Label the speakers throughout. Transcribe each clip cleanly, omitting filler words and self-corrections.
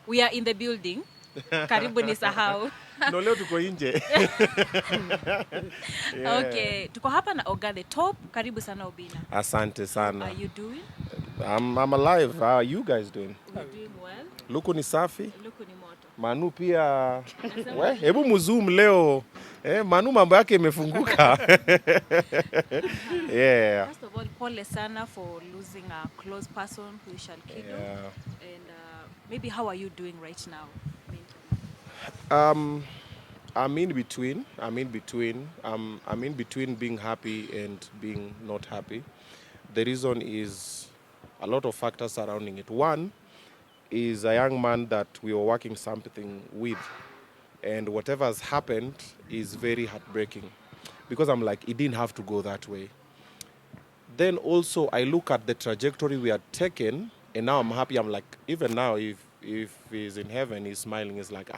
Speaker 1: We are in the building. Karibu nisahau.
Speaker 2: No, leo tuko nje.
Speaker 1: Okay, tuko hapa na Oga the Top. Karibu sana Obinna.
Speaker 2: Asante sana.
Speaker 1: How are you doing?
Speaker 2: I'm alive. How are you guys doing?
Speaker 1: We're doing well.
Speaker 2: Luku ni safi.
Speaker 1: Luku ni moto.
Speaker 2: Manu pia. Hebu muzoom leo. Manu mambo yake imefunguka. Yeah.
Speaker 1: First of all, pole sana for losing a close person who is Shalkido.
Speaker 2: Yeah.
Speaker 1: And maybe how are you doing right now?
Speaker 2: I'm in between. I'm in between being happy and being not happy. The reason is a lot of factors surrounding it. One is a young man that we were working something with, and whatever has happened is very heartbreaking because I'm like, it didn't have to go that way. Then also I look at the trajectory we had taken, and now I'm happy. I'm like, even now, if he's in heaven, he's smiling, he's like,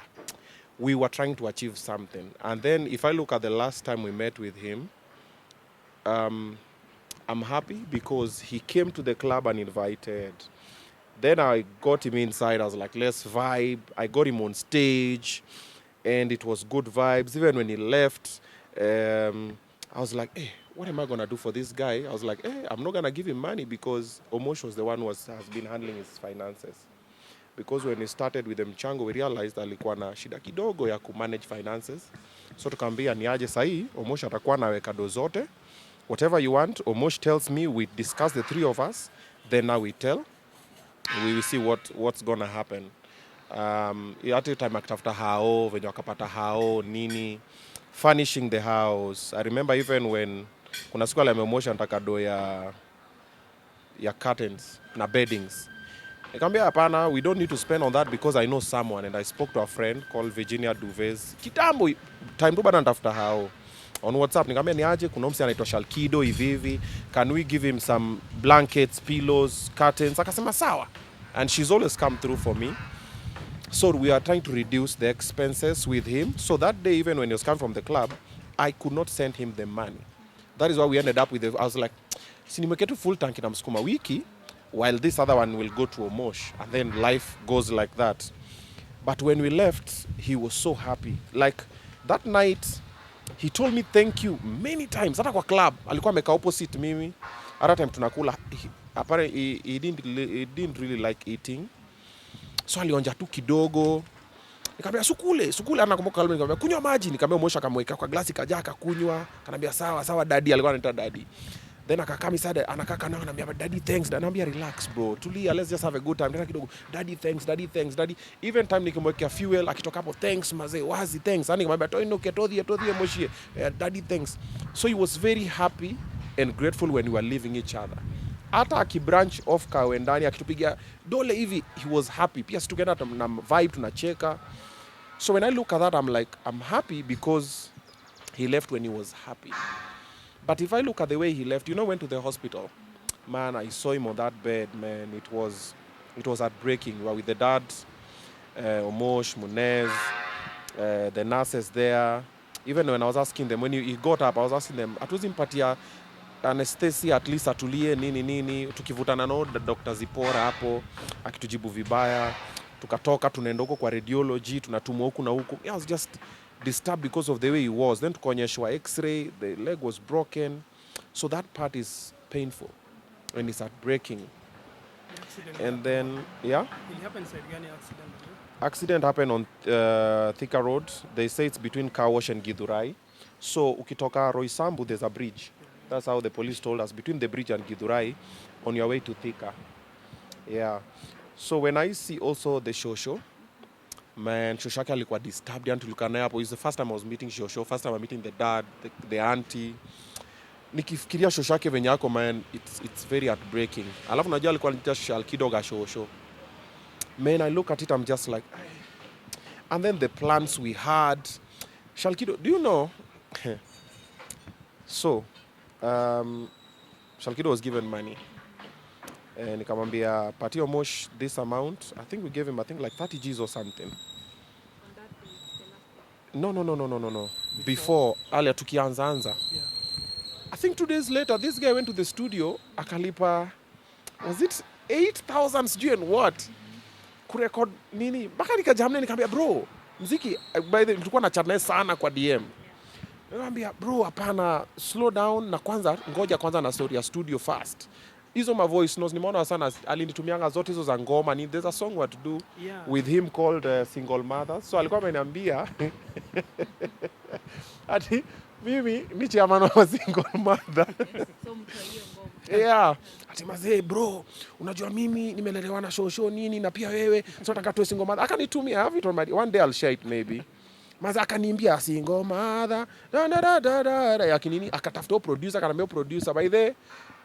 Speaker 2: we were trying to achieve something. And then if I look at the last time we met with him, I'm happy because he came to the club and invited. Then I got him inside. I was like, let's vibe. I got him on stage, and it was good vibes. Even when he left, I was like, hey, what am I going to do for this guy? I was like, hey, I'm not going to give him money because Omosh was the one who has been handling his finances. Because when we started with the mchango, we realized alikuwa na shida kidogo ya kumanage finances. So tukaambia ni aje sahi, Omosh atakuwa naweka do zote. Whatever you want, Omosh tells me, we discuss the three of us, then now we tell. We will see what's going to happen. At the time akitafuta hao, venye wakapata hao, nini, furnishing the house. I remember even when kuna siku alimemosha nataka do ya curtains na beddings. Nikamwambia hapana, we don't need to spend on that because I know someone, and I spoke to a friend called Virginia Duves. Kitambo time tu bana natafuta hao. On WhatsApp nikamwambia ni aje, kuna msi anaitwa Shalkido hivi, can we give him some blankets, pillows, curtains? Akasema sawa. And she's always come through for me. So we are trying to reduce the expenses with him. So that day, even when he was coming from the club, I could not send him the money. That is why we ended up with I was like, sinimeke full tank na msukuma wiki, while this other one will go to Omosh. And then life goes like that. But when we left, he was so happy. Like that night, he told me thank you many times. Hata kwa club, alikuwa ameka opposite mimi. Hata time tunakula, apparently he didn't really like eating. So alionja tu kidogo. Nikamwambia sukule anakumbuka kalbi, nikamwambia kunywa maji, nikamwambia Omosh akamweka kwa glasi kaja akakunywa. Kanambia sawa daddy, alikuwa anaita daddy. Then akakaa misada anakaa na anambia daddy thanks, anambia relax bro, tulia, let's just have a good time. Tena kidogo daddy thanks daddy. Even time nikimwekea fuel akitoka hapo thanks mazee, wazi thanks. Ani nikamwambia toa ino ketodhi moshie, daddy thanks. So he was very happy and grateful when we were leaving each other. Hata akibranch off kawe ndani akitupigia dole hivi, he was happy. Pia situkaenda na vibe tunacheka. So when I look at that, I'm like, I'm happy because he left when he was happy. But if I look at the way he left, went to the hospital, man, I saw him on that bed, man. It was heartbreaking. We were with the dad, Omosh, Munez, the nurses there. Even when I was asking them, when he got up, I was asking them, atuzimpatia anesthesia at least atulie nini, tukivutana no Dr. Zipora hapo, akitujibu vibaya, tukatoka tunaenda huko kwa radiology, tunatumwa huku na huku. I was just disturbed because of the way he was. Then tukaonyeshwa x-ray, the leg was broken. So that part is painful and it's heartbreaking. And then, yeah?
Speaker 3: It happened gani accident?
Speaker 2: Accident happened on Thika Road. They say it's between Car Wash and Githurai. So ukitoka Roysambu, there's a bridge. That's how the police told us, between the bridge and Githurai, on your way to Thika. Yeah. So when I see also the Shosho, man, Shoshake alikuwa disturbed, and tulikuwa naye hapo. It's the first time I was meeting Shosho, first time I'm meeting the dad, the auntie. Nikifikiria Shoshake venye yako, man, it's very heartbreaking. Alafu najua alikuwa anita Shalkido ga Shosho. Man, I look at it, I'm just like, and then the plans we had. Shalkido, do you know? So, Shalkido was given money. And nikamwambia pati Omosh this amount. I think we gave him, like 30 G's or something.
Speaker 1: On that day, the last day?
Speaker 2: No. Before earlier tukianza.
Speaker 3: Yeah.
Speaker 2: I think 2 days later, this guy went to the studio, akalipa, was it 8,000 sijui and what? kurecord nini mpaka nikajamne nikamwambia bro mziki by the tulikuwa na chat naye sana kwa DM. Nikamwambia bro hapana, slow down na kwanza ngoja kwanza na story ya studio first. Hizo ma voice notes nimeona sana alinitumianga zote hizo za ngoma ni there's a song what to do with him called Single Mother. So alikuwa ameniambia ati mimi ni chairman wa Single Mother.
Speaker 1: So mtu hiyo ngoma.
Speaker 2: Yeah. Ati mazee bro, unajua mimi nimelelewa na show nini na pia wewe so nataka tuwe Single Mother. Akanitumia have it on my one day I'll share it maybe. Maza akaniambia Single Mother ya kinini akatafuta producer akaniambia producer by the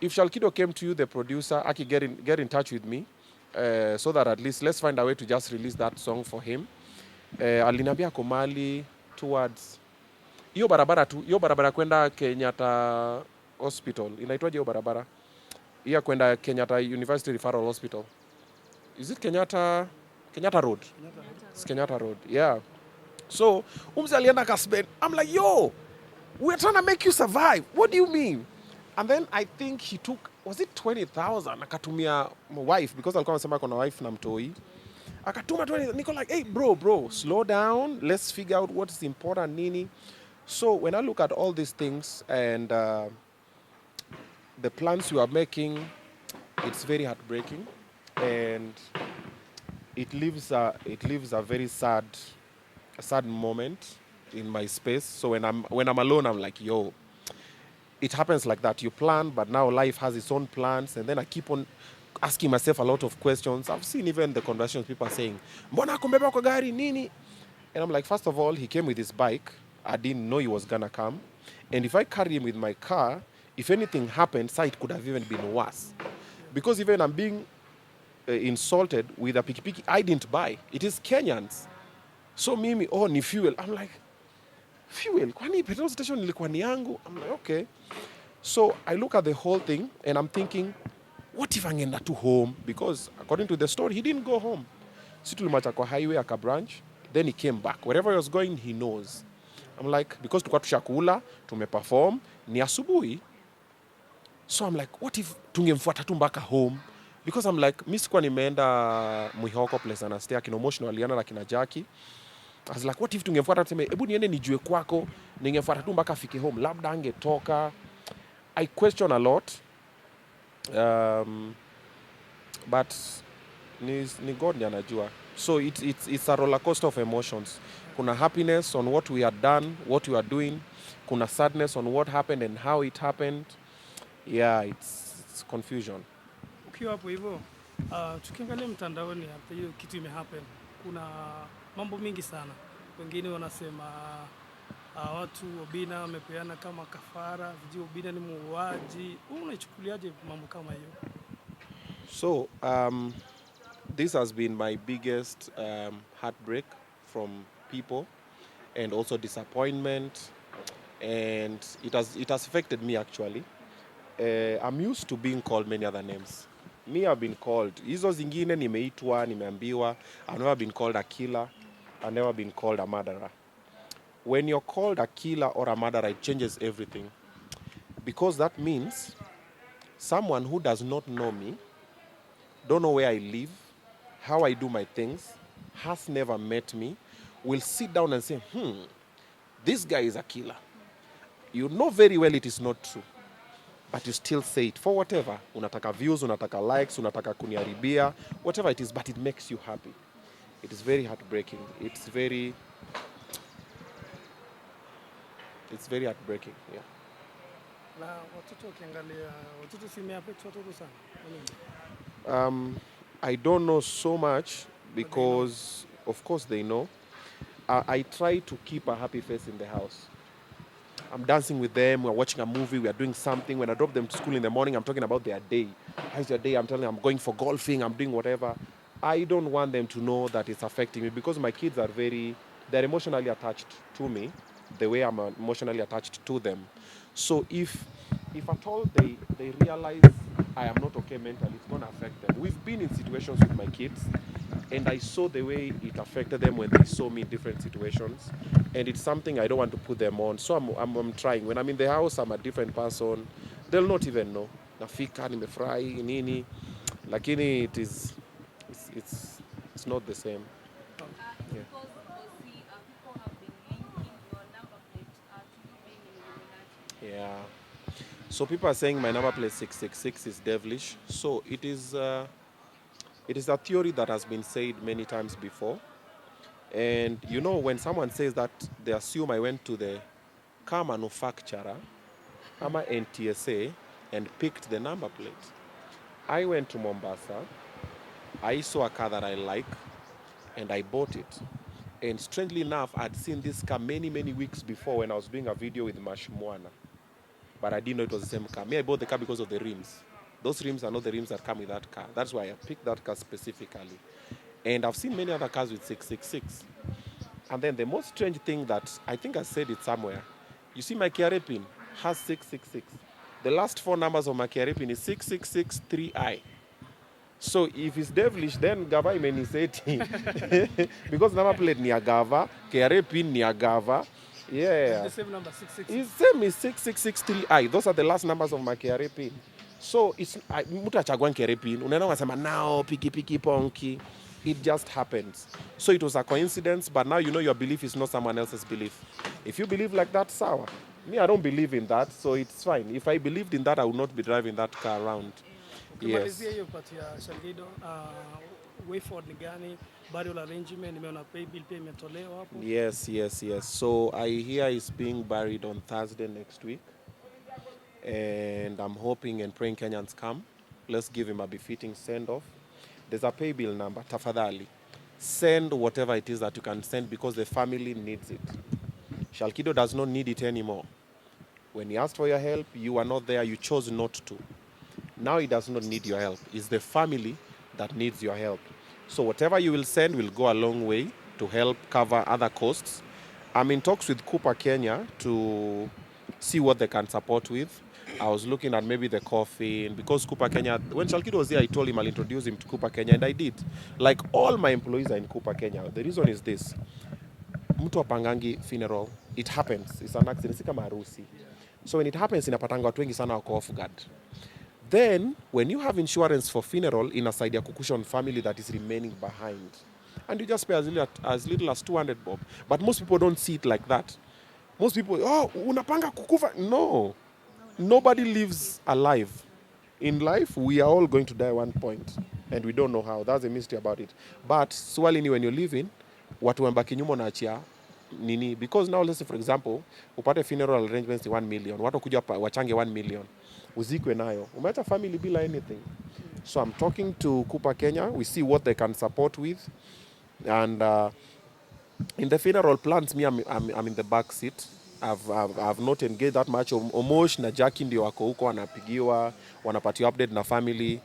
Speaker 2: if Shalkido came to you the producer aki get in touch with me so that at least let's find a way to just release that song for him. Aliniambia komali towards hiyo barabara kwenda Kenyatta Hospital. Inaitwaje hiyo barabara? Hiyo kwenda Kenyatta University Referral Hospital. Is it Kenyatta Road? It's Kenyatta Road. Yeah. So, umzi alienda kasben. I'm like, yo, we're trying to make you survive. What do you mean? And then I think he took, was it 20,000? Akatumia wife, because alikuwa anasema kuna wife na mtoi. Akatuma 20,000. Niko like, hey, bro, slow down. Let's figure out what is important, nini. So, when I look at all these things and the plans you are making, it's very heartbreaking. And it leaves a very sad moment in my space. So when I'm alone, I'm like, yo, it happens like that. You plan, but now life has its own plans, and then I keep on asking myself a lot of questions. I've seen even the conversations people are saying, "Mbona kumbeba kwa gari nini?" And I'm like, first of all, he came with his bike. I didn't know he was gonna come, and if I carry him with my car, if anything happened, it could have even been worse, because even I'm being insulted with a pikipiki I didn't buy. It is Kenyans. So mimi, ni fuel. I'm like, fuel? Kwani petrol station ilikuwa ni yangu? I'm like, okay. So I look at the whole thing and I'm thinking, what if angeenda to home? Because according to the story, he didn't go home. Si tulimacha kwa highway aka branch, then he came back. Wherever he was going, he knows. I'm like, because tulikuwa tushakula, tumeperform, ni asubuhi. So I'm like, what if tungemfuata tu mpaka home? Because I'm like, mimi sikuwa nimeenda Mwihoko place anastay akina emotional aliana na kina Jackie. I was like, what if tungemfuata tuseme, hebu niende nijue kwako, ningemfuata tu mpaka afike home, labda angetoka. I question a lot. But ni God ndiye anajua. So it's a roller coaster of emotions. Kuna happiness on what we had done, what we are doing. Kuna sadness on what happened and how it happened. Yeah, it's confusion.
Speaker 3: Ukiwa hapo hivyo, tukiangalia mtandaoni hapa hiyo kitu imehappen. Kuna mambo mingi sana. Wengine wanasema watu Obinna wamepeana kama kafara, vijio Obinna ni muuaji. Wewe unachukuliaje mambo kama hiyo?
Speaker 2: So, this has been my biggest heartbreak from people and also disappointment, and it has affected me actually. I'm used to being called many other names. Me, I've been called. Hizo zingine nimeitwa, nimeambiwa. I've never been called a killer. I've never been called a murderer. When you're called a killer or a murderer, it changes everything. Because that means someone who does not know me, don't know where I live, how I do my things, has never met me, will sit down and say, this guy is a killer. You know very well it is not true. But you still say it for whatever. Unataka views, unataka likes, unataka kuniharibia, whatever it is, but it makes you happy. It is very heartbreaking. It's very heartbreaking, yeah.
Speaker 3: Na watoto ukiangalia, watoto simeaffect watoto sana.
Speaker 2: I don't know so much because, of course, they know. I try to keep a happy face in the house. I'm dancing with them, we're watching a movie, we are doing something. When I drop them to school in the morning, I'm talking about their day. How's your day? I'm telling them I'm going for golfing, I'm doing whatever. I don't want them to know that it's affecting me because my kids are they're emotionally attached to me the way I'm emotionally attached to them. So if at all they realize I am not okay mentally, it's going to affect them. We've been in situations with my kids, and I saw the way it affected them when they saw me in different situations, and it's something I don't want to put them on. So I'm trying. When I'm in the house, I'm a different person. They'll not even know. Nafika, nimefurahi, nini. Lakini it's It's not the same.
Speaker 3: Oh,
Speaker 2: Yeah.
Speaker 1: Because see, people have been linking your number plate to you being in Illuminati.
Speaker 2: Yeah. So people are saying my number plate 666 is devilish. So it is a theory that has been said many times before. And you know, when someone says that, they assume I went to the car manufacturer, ama NTSA, and picked the number plate. I went to Mombasa, I saw a car that I like, and I bought it. And strangely enough, I'd seen this car many, many weeks before when I was doing a video with Mashmwana. But I didn't know it was the same car. Me, I bought the car because of the rims. Those rims are not the rims that come with that car. That's why I picked that car specifically. And I've seen many other cars with 666. And then the most strange thing that I think I said it somewhere, you see my KRA pin has 666. The last four numbers of my KRA pin is 6663I. So if it's devilish, then Gava imeniseti. Because number plate ni Agava, KRA pin ni Agava.
Speaker 3: it's
Speaker 2: Yeah.
Speaker 3: the same number 666.
Speaker 2: It's same is 6663I. Those are the last numbers of my KRA pin. So it's mtu achagua KRA pin. Unaenda unasema now piki ponki. It just happens. So it was a coincidence, but now you know your belief is not someone else's belief. If you believe like that, sawa. Me, I don't believe in that, so it's fine. If I believed in that, I would not be driving that car around.
Speaker 3: Ukimalizia hiyo part ya Shalkido, way forward ni gani? Burial arrangement, nimeona pay bill pia imetolewa hapo.
Speaker 2: Yes. So I hear he's being buried on Thursday next week. And I'm hoping and praying Kenyans come. Let's give him a befitting send-off. There's a pay bill number, tafadhali. Send whatever it is that you can send because the family needs it. Shalkido does not need it anymore. When he asked for your help, you were not there, you chose not to. Now he does not need your help. It's the family that needs your help. So whatever you will send will go a long way to help cover other costs. I'm in talks with Cooper Kenya to see what they can support with. I was looking at maybe the coffin because Cooper Kenya, when Shalkido was here, I told him I'll introduce him to Cooper Kenya, and I did. Like all my employees are in Cooper Kenya. The reason is this. Mtu apangangi funeral, it happens. It's an accident, si kama harusi. So when it happens, inapatanga watu wengi sana wako off guard. Then, when you have insurance for funeral, inasaidia kucushion family that is remaining behind. And you just pay as little as 200 bob. But most people don't see it like that. Most people, oh, unapanga kukufa. No. Nobody lives alive. In life, we are all going to die at one point. And we don't know how. That's the mystery about it. But, swali when you're living, watu wembaki nyuma unaachia nini? Because now, let's say, for example, upate funeral arrangements ni 1 million. Watu kuja wachange 1 million. Uzikwe nayo. Umeacha family bila anything. So I'm talking to Cooper Kenya. We see what they can support with. And in the funeral plans, me, I'm in the back seat. I've not engaged that much. Omosh na Jackie ndio wako huko wanapigiwa, wanapatiwa update na family.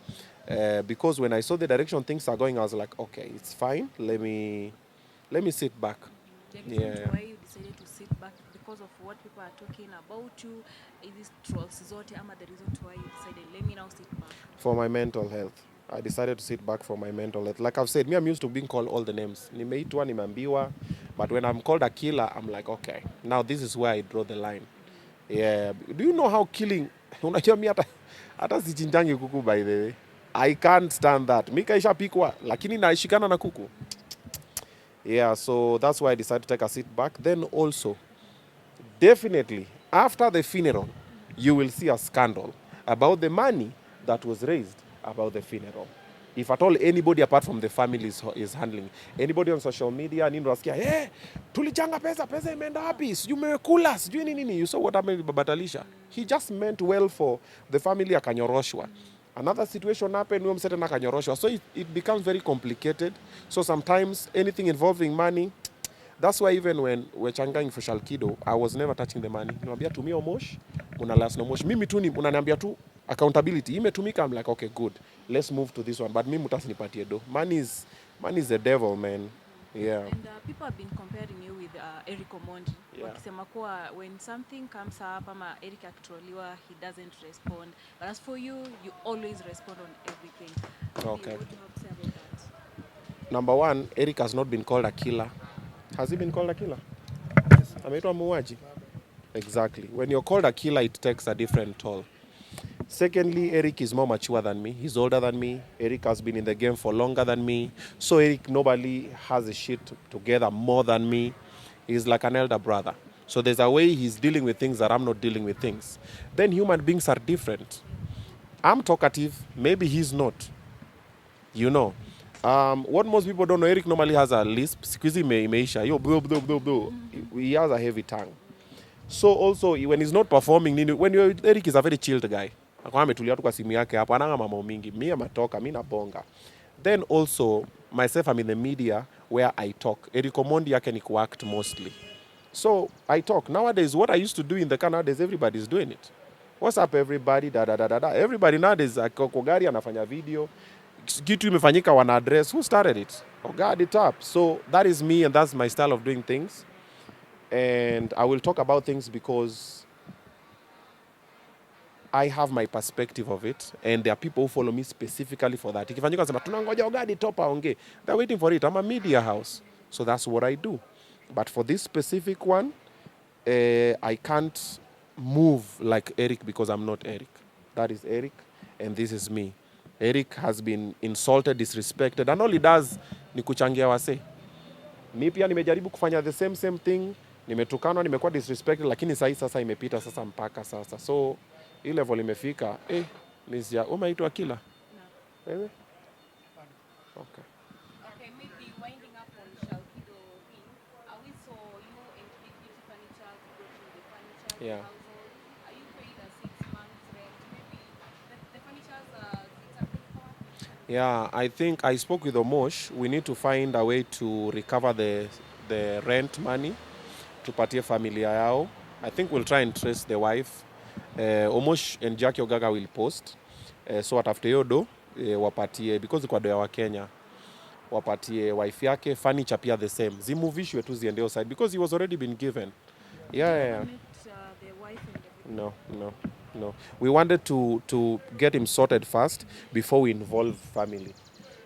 Speaker 2: Because when I saw the direction things are going, I was like, okay, it's fine. Let me sit back.
Speaker 1: The reason why you decided to sit back because of what people are talking about you, is this trolls zote ama the reason why you decided let me now sit back?
Speaker 2: For my mental health. I decided to sit back for my mental health. Like I've said, me, I'm used to being called all the names. Nimeitwa, nimeambiwa. But when I'm called a killer, I'm like, okay, now this is where I draw the line. Yeah. Do you know how killing... Unajua mi hata sichinjangi kuku, by the way. I can't stand that. Mi kaisha pikwa, lakini naishikana na kuku. Yeah, so that's why I decided to take a sit back. Then also, definitely, after the funeral, you will see a scandal about the money that was raised about the funeral. If at all anybody apart from the family is handling, anybody on social media, nini unasikia, hey, tulichanga pesa imeenda wapi? Sijui mmekula, sijui nini. You saw what happened with Babatalisha. He just meant well for the family, akanyoroshwa. Another situation happened, huyo msete na akanyoroshwa. So it becomes very complicated. So sometimes anything involving money, that's why even when we're changang for Shalkido, I was never touching the money. Niambia tumia Omosh, unalas no Omosh. Mimi tu unaniambia tu accountability. Imetumika, I'm like, okay, good. Let's move to this one. But mimi mutasinipatie do. Money is the devil, man. Yeah.
Speaker 1: And people have been comparing you with Eric Omondi.
Speaker 2: Yeah.
Speaker 1: Wakisema kuwa when something comes up ama Eric akitroliwa, he doesn't respond. But as for you, you always respond on everything.
Speaker 2: Okay.
Speaker 1: What do you have to say about that?
Speaker 2: Number one, Eric has not been called a killer. Has he been called a killer? Ameitwa muuaji? Exactly. When you're called a killer, it takes a different toll. Secondly, Eric is more mature than me. He's older than me. Eric has been in the game for longer than me. So Eric normally has his shit together more than me. He's like an elder brother. So there's a way he's dealing with things that I'm not dealing with things. Then human beings are different. I'm talkative. Maybe he's not. You know. What most people don't know, Eric normally has a lisp. Siku hizi imeisha. Yo, blah, blah, blah, blah. He has a heavy tongue. So also when he's not performing when Eric is a very chilled guy. Akwa ametulia tu kwa simu yake hapo ananga mambo mingi. Mimi amatoka, mimi nabonga. Then also myself I'm in the media where I talk. Eric Omondi yake ni kuact mostly. So I talk. Nowadays what I used to do in the car nowadays everybody's doing it. What's up everybody? Da da da da da. Everybody nowadays kwa gari anafanya video. Kitu imefanyika wana address. Who started it? Oh God, it up. So that is me and that's my style of doing things. And I will talk about things because I have my perspective of it, and there are people who follow me specifically for that. Ikifanyika nasema tunangoja Ogadi top aongee. They're waiting for it. I'm a media house. So that's what I do. But for this specific one, I can't move like Eric because I'm not Eric. That is Eric, and this is me. Eric has been insulted, disrespected, and all he does ni kuchangia wase. Mi pia nimejaribu kufanya the same thing. Nimetukanwa, nimekuwa disrespected, lakini sasa imepita sasa mpaka sasa. So hii level imefika. Nizia, umeitwa kila? No. Wewe? Okay.
Speaker 1: Okay, maybe winding up on Shalkido thing. We saw you and Beauty Furniture go to the furniture
Speaker 2: Yeah.
Speaker 1: household. Are you paid a 6 months rent? Maybe the furnitures it's a good for?
Speaker 2: Yeah, I think I spoke with Omosh. We need to find a way to recover the rent money tupatie familia yao. I think we'll try and trace the wife. Omosh and Jackie Ogaga will post. So atafute hiyo do wapatie because kwa do ya Wakenya wapatie wife yake furniture pia the same. Zimuvishwe tu ziende side because he was already been given. Yeah.
Speaker 1: Met, the wife and everything?
Speaker 2: No. We wanted to get him sorted first before we involve family.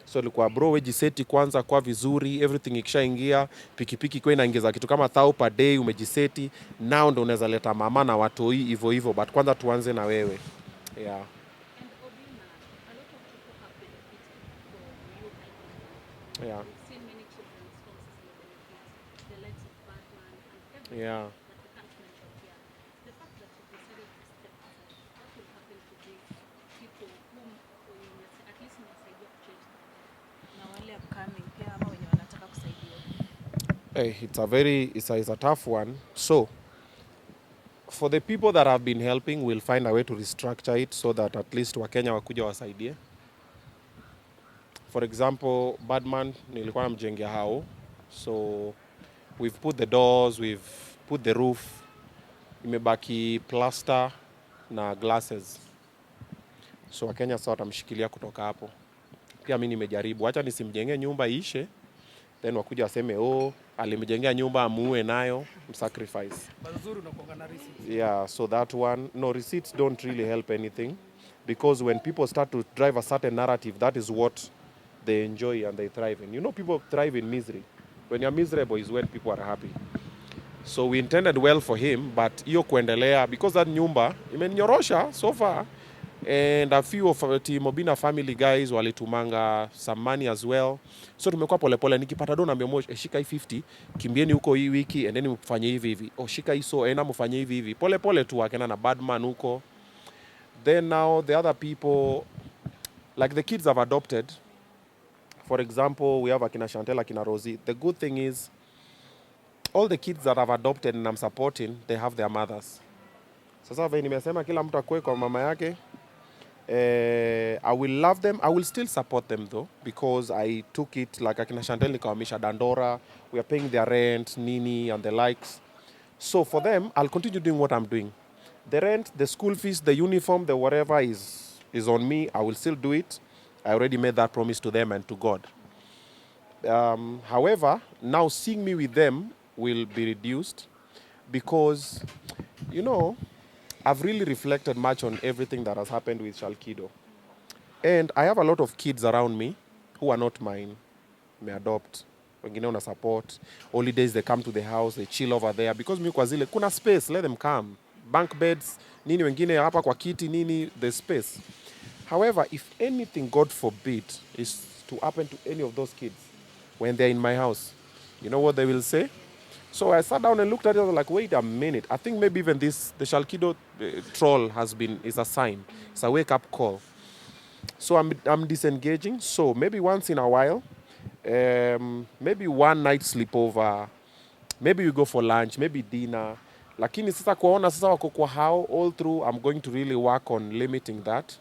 Speaker 2: So ilikuwa bro wejiseti kwanza kwa vizuri, everything ikishaingia, pikipiki kwa inaingiza kitu kama 1000 per day umejiseti, now ndo unaweza leta mama na watoi hivyo but kwanza tuanze na wewe. Yeah.
Speaker 1: And Obinna, a lot of people have benefited from you helping them.
Speaker 2: Yeah.
Speaker 1: We've seen many children's homes benefit, the likes of Batman and everything
Speaker 2: Yeah.
Speaker 1: that we can't mention here. The fact that you decided to step aside, what will happen to these people whom at least mnasaidia kuchange na wale upcoming pia ama wenye wanataka kusaidiwa?
Speaker 2: It's a tough one. So for the people that have been helping, we'll find a way to restructure it so that at least Wakenya wakuja wasaidie. For example, Badman nilikuwa namjengea hao. So we've put the doors, we've put the roof. Imebaki plaster na glasses. So Wakenya sasa watamshikilia kutoka hapo. Pia mimi nimejaribu. Acha nisimjengee nyumba ishe. Then wakuja waseme alimjengea nyumba amuue nayo, sacrifice.
Speaker 3: Bazuri unakuwa na receipts.
Speaker 2: Yeah, so that one, no, receipts don't really help anything because when people start to drive a certain narrative, that is what they enjoy and they thrive in. You know, people thrive in misery. When you're miserable is when people are happy. So we intended well for him, but hiyo kuendelea because that nyumba imenyorosha so far. And a few of Team Obinna family guys walitumanga some money as well. So tumekuwa polepole, nikipata do naambia Mosh, shika hii 50, kimbieni huko hii wiki and then mfanye hivi. Shika hii so ena mfanye hivi. Polepole tu akena na Badman huko. Then now the other people, like the kids have adopted. For example, we have akina Chantel, akina Rosie. The good thing is, all the kids that I've adopted and I'm supporting, they have their mothers. Sasa vile nimesema kila mtu akue kwa mama yake. I will love them. I will still support them though because I took it like akina Chantel nikawamisha Dandora. We are paying their rent, Nini and the likes. So for them, I'll continue doing what I'm doing. The rent, the school fees, the uniform, the whatever is on me. I will still do it. I already made that promise to them and to God. However, now seeing me with them will be reduced because, you know, I've really reflected much on everything that has happened with Shalkido. And I have a lot of kids around me who are not mine. Me adopt. Wengine una support. Holidays, they come to the house, they chill over there. Because mi kwa zile, kuna space, let them come. bunk beds, nini wengine hapa kwa kiti nini, the space. However, if anything, God forbid, is to happen to any of those kids when they're in my house, you know what they will say? So I sat down and looked at it, I was like, wait a minute. I think maybe even the Shalkido troll is a sign. It's a wake-up call. So I'm disengaging. So maybe once in a while, maybe one night sleepover, maybe we go for lunch, maybe dinner. Lakini sasa kuona sasa wako kwa hao all through, I'm going to really work on limiting that.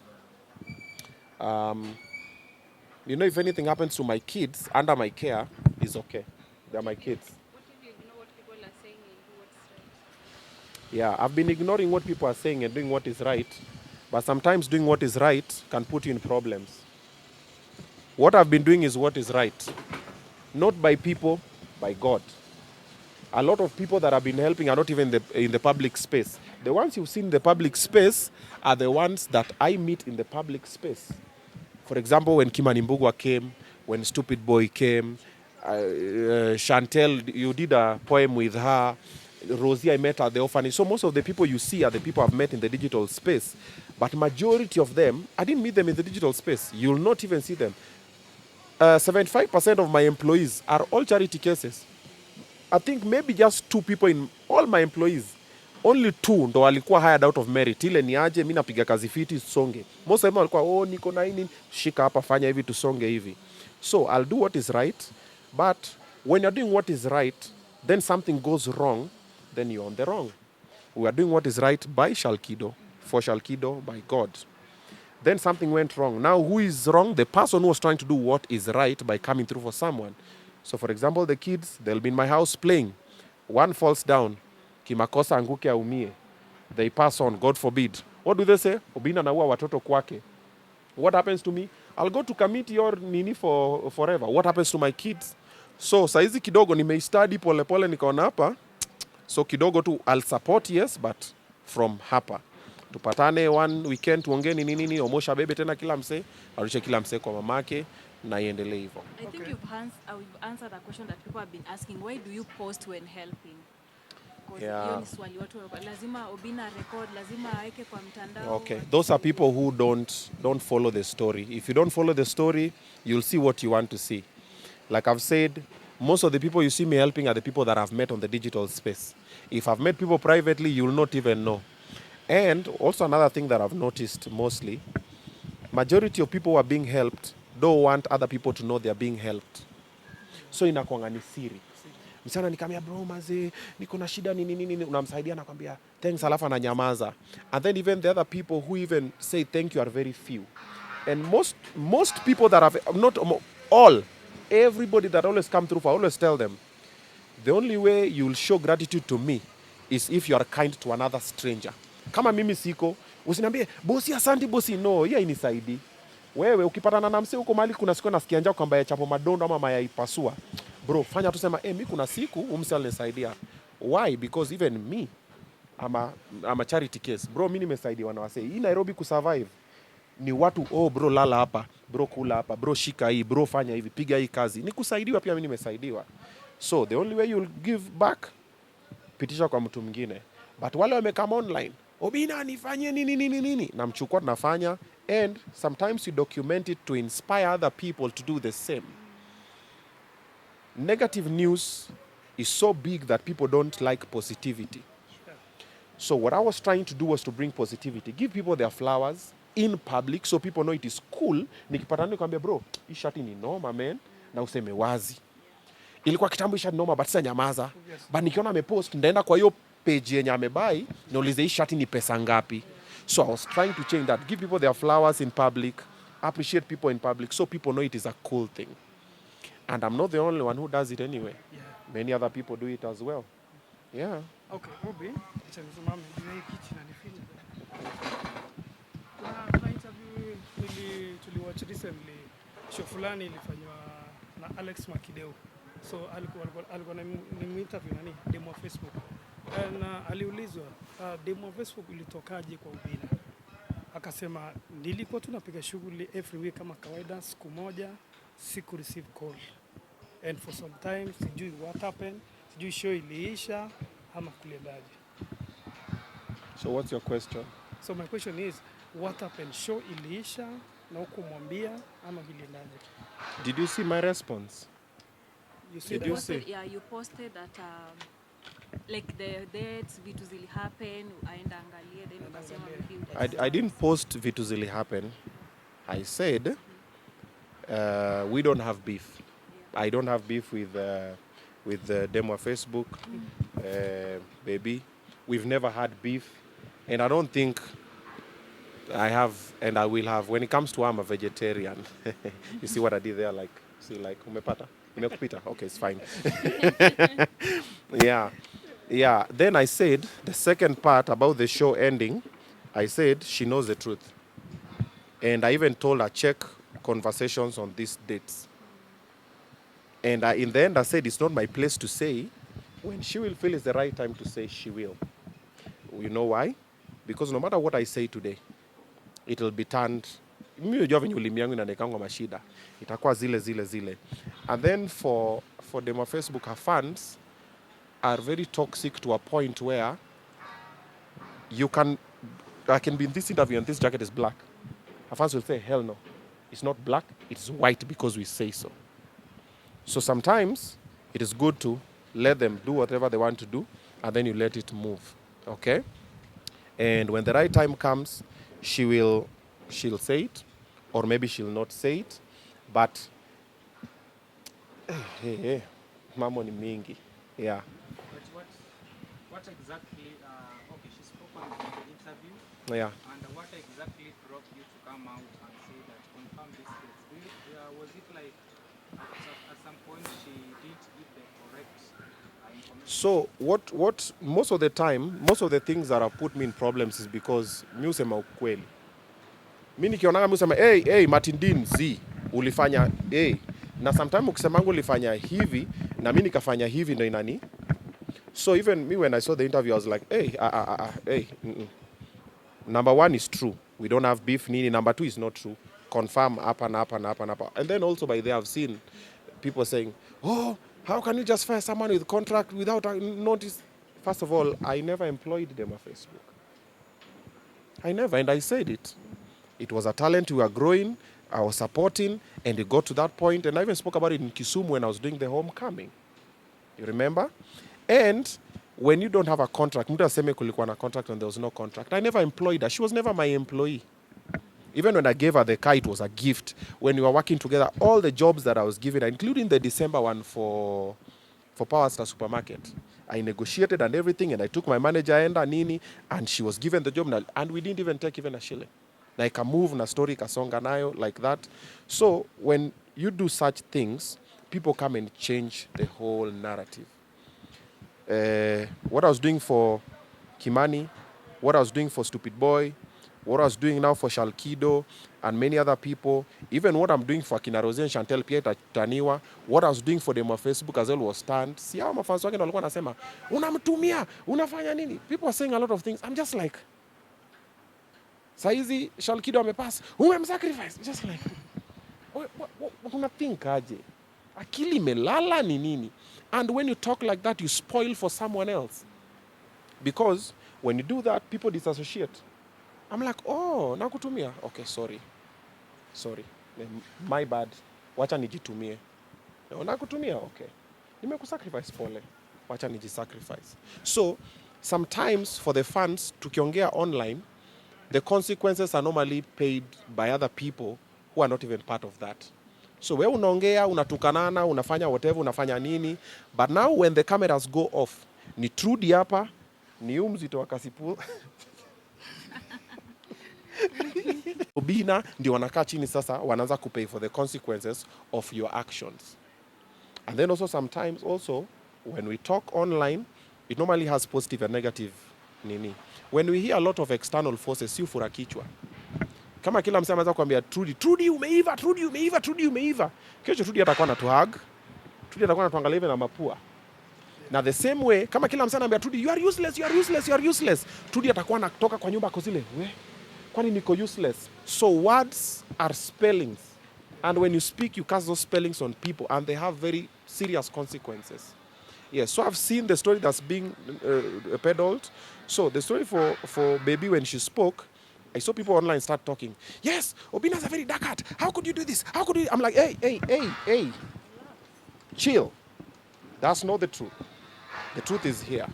Speaker 2: You know, if anything happens to my kids under my care, is okay. They're my kids.
Speaker 1: What if you ignore what people are saying and do what's right?
Speaker 2: Yeah, I've been ignoring what people are saying and doing what is right. But sometimes doing what is right can put you in problems. What I've been doing is what is right. Not by people, by God. A lot of people that have been helping are not even in the public space. The ones you've seen in the public space are the ones that I meet in the public space. For example, when Kimani Mbugwa came, when Stupid Boy came, Chantel, you did a poem with her. Rosie, I met at the orphanage. So most of the people you see are the people I've met in the digital space. But majority of them, I didn't meet them in the digital space. You'll not even see them. 75% of my employees are all charity cases. I think maybe just 2 people in all my employees. Only 2 ndo walikuwa hired out of merit. Ile ni aje, mimi napiga kazi fiti tusonge. Most of them walikuwa niko na nini, shika hapa fanya hivi tusonge hivi. So I'll do what is right, but when you're doing what is right, then something goes wrong, then you're on the wrong. We are doing what is right by Shalkido, for Shalkido, by God. Then something went wrong. Now who is wrong? The person who was trying to do what is right by coming through for someone. So for example, the kids, they'll be in my house playing. One falls down. Kimakosa anguke aumie. They pass on, God forbid. What do they say? Obinna naua watoto kwake. What happens to me? I'll go to commit your nini for forever. What happens to my kids? So saizi kidogo nimeistudy pole pole nikaona hapa. So kidogo tu I'll support, yes, but from hapa. Tupatane one weekend tuongee nini omosha bebe tena kila mse, arushe kila mse kwa mamake na iendelee hivyo.
Speaker 1: I think you've answered a question that people have been asking. Why do you post when helping?
Speaker 2: Yeah.
Speaker 1: Hiyo ni swali watu lazima Obinna record, lazima aweke kwa mtandao.
Speaker 2: Okay, those are people who don't follow the story. If you don't follow the story, you'll see what you want to see. Like I've said, most of the people you see me helping are the people that I've met on the digital space. If I've met people privately, you'll not even know. And also another thing that I've noticed mostly, majority of people who are being helped don't want other people to know they're being helped. So inakuanga ni siri. Msana nikamwambia bro maze niko na shida nini unamsaidia na kwambia thanks alafu ananyamaza. And then even the other people who even say thank you are very few. And most people that have not all everybody that always come through, I always tell them the only way you'll show gratitude to me is if you are kind to another stranger. Kama mimi siko, usiniambie bosi asante bosi, no, yeye inisaidi. Wewe ukipatana na msee huko mahali kuna siku nasikia njaa kwamba ya chapo madondo ama mayai pasua. Bro, fanya tu sema mimi kuna siku umsee alinisaidia. Why? Because even me I'm a charity case. Bro, mimi nimesaidiwa na wasee. Hii Nairobi kusurvive ni watu bro lala hapa, bro kula hapa, bro shika hii, bro fanya hivi, piga hii kazi. Ni kusaidiwa pia mimi nimesaidiwa. So the only way you'll give back, pitisha kwa mtu mwingine. But wale wamekama online, Obinna nifanye nini, namchukua tunafanya, and sometimes you document it to inspire other people to do the same. Negative news is so big that people don't like positivity. So what I was trying to do was to bring positivity, give people their flowers in public so people know it is cool. Nikipatana nikwambia bro, hii shati ni noma man, na useme wazi. Ilikuwa kitambo hii shati noma but sasa nyamaza. But nikiona amepost ndaenda kwa hiyo page yenye amebuy naulize hii shati ni pesa ngapi. So I was trying to change that, give people their flowers in public, appreciate people in public so people know it is a cool thing. And I'm not the only one who does it anyway.
Speaker 3: Yeah.
Speaker 2: Many other people do it as well. Yeah.
Speaker 3: Okay, Obi, acha nisimame juu hii kiti inanifinya. Kuna interview tuliwatch recently, show fulani ilifanywa na Alex Makideo. So alikuwa ni interview nani demo Facebook. Na aliulizwa demo ya Facebook ilitokaje kwa Obinna. Akasema nilikuwa tunapiga shughuli every week kama kawaida, siku moja siku receive call. And for some time sijui what happened, sijui show iliisha ama kuliendaje.
Speaker 2: So what's your question?
Speaker 3: So my question is, what happened? Show iliisha na hukumwambia ama viliendaje?
Speaker 2: Did you see my response?
Speaker 3: You said
Speaker 2: Did you
Speaker 3: that
Speaker 2: see?
Speaker 1: Yeah, you posted that like the dates vitu zili happen aenda angalie then ukasema maybe
Speaker 2: I didn't post vitu zili happen. I said we don't have beef.
Speaker 1: Yeah.
Speaker 2: I don't have beef with the demo Facebook, baby. We've never had beef, and I don't think I have, and I will have. When it comes to I'm a vegetarian. You see what I did there? Like, see, like umepata, imekupita. Okay, it's fine. Yeah, yeah. Then I said the second part about the show ending. I said she knows the truth, and I even told her check conversations on these dates. And in the end, I said it's not my place to say. When she will feel it's the right time to say, she will. You know why? Because no matter what I say today, it will be turned. Mimi unajua venye ulimi yangu inaonekanga mashida. Itakuwa zile. And then for them on Facebook, her fans are very toxic to a point where I can be in this interview and this jacket is black. Her fans will say, hell no. It's not black, it's white because we say so. So sometimes it is good to let them do whatever they want to do and then you let it move. Okay? And when the right time comes, she'll say it, or maybe she'll not say it. But hey, mambo ni mingi. Yeah.
Speaker 4: But what exactly, okay, she spoke on the interview,
Speaker 2: Yeah.
Speaker 4: and what exactly drove you to come out and say that, confirm this dates? Was it like, at some point she did give the correct information?
Speaker 2: So what most of the time, most of the things that have put me in problems is because mi husema ukweli. Mi nikionanga mi husema hey Martin Z ulifanya na sometimes ukisemangu ulifanya hivi na mi nikafanya hivi ndo inani. So even me when I saw the interview I was like hey. Number one is true. We don't have beef nini. Number two is not true. Confirm hapa na hapa. And then also by there I've seen people saying, oh, how can you just fire someone with contract without a notice? First of all, I never employed them on Facebook. I never, and I said it. It was a talent we were growing, I was supporting, and it got to that point, and I even spoke about it in Kisumu when I was doing the homecoming. You remember? And when you don't have a contract, mtu aseme kulikuwa na contract and there was no contract. I never employed her. She was never my employee. Even when I gave her the car, it was a gift. When we were working together, all the jobs that I was giving her, including the December one for Power Star Supermarket, I negotiated and everything, and I took my manager enda nini, and she was given the job, and we didn't even take even a shilling. Like a move na story kasonga nayo, like that. So when you do such things, people come and change the whole narrative. What I was doing for Kimani, what I was doing for Stupid Boy, what I was doing now for Shalkido and many other people, even what I'm doing for Akina Rose and Chantel Pierre Taniwa, what I was doing for them on Facebook as well was stand. See how mafans wake walikuwa nasema, unamtumia, unafanya nini? People are saying a lot of things. I'm just like, saizi Shalkido amepass, umemsacrifice. Just like, unathink aje? Akili melala ni nini? And when you talk like that, you spoil for someone else. Because when you do that, people disassociate. I'm like, oh, nakutumia. Okay, sorry. My bad. Wacha nijitumie. No, nakutumia. Okay. Nimekusacrifice pole. Wacha nijisacrifice. So, sometimes for the fans, tukiongea online, the consequences are normally paid by other people who are not even part of that. So we unaongea, unatukanana, unafanya whatever, unafanya nini. But now when the cameras go off, ni Trudy hapa, ni Mzito wa Kasipu. Obinna ndio wanakaa chini sasa, wanaanza kupay for the consequences of your actions. And then also sometimes also, when we talk online, it normally has positive and negative nini. When we hear a lot of external forces, si ufura kichwa. Kama kila msema anaweza kuambia Trudy umeiva. Kesho Trudy atakuwa na tuhug. Trudy atakuwa anatuangalia hivi na mapua. Na the same way, kama kila msema anambia Trudy you are useless. Trudy atakuwa anatoka kwa nyumba kwa zile, kwani niko useless. So words are spellings. And when you speak, you cast those spellings on people and they have very serious consequences. Yes, so I've seen the story that's being peddled. So the story for Baby, when she spoke, I saw people online start talking. Yes, Obinna's a very dark heart. How could you do this? How could you? I'm like, hey, chill. That's not the truth. The truth is here.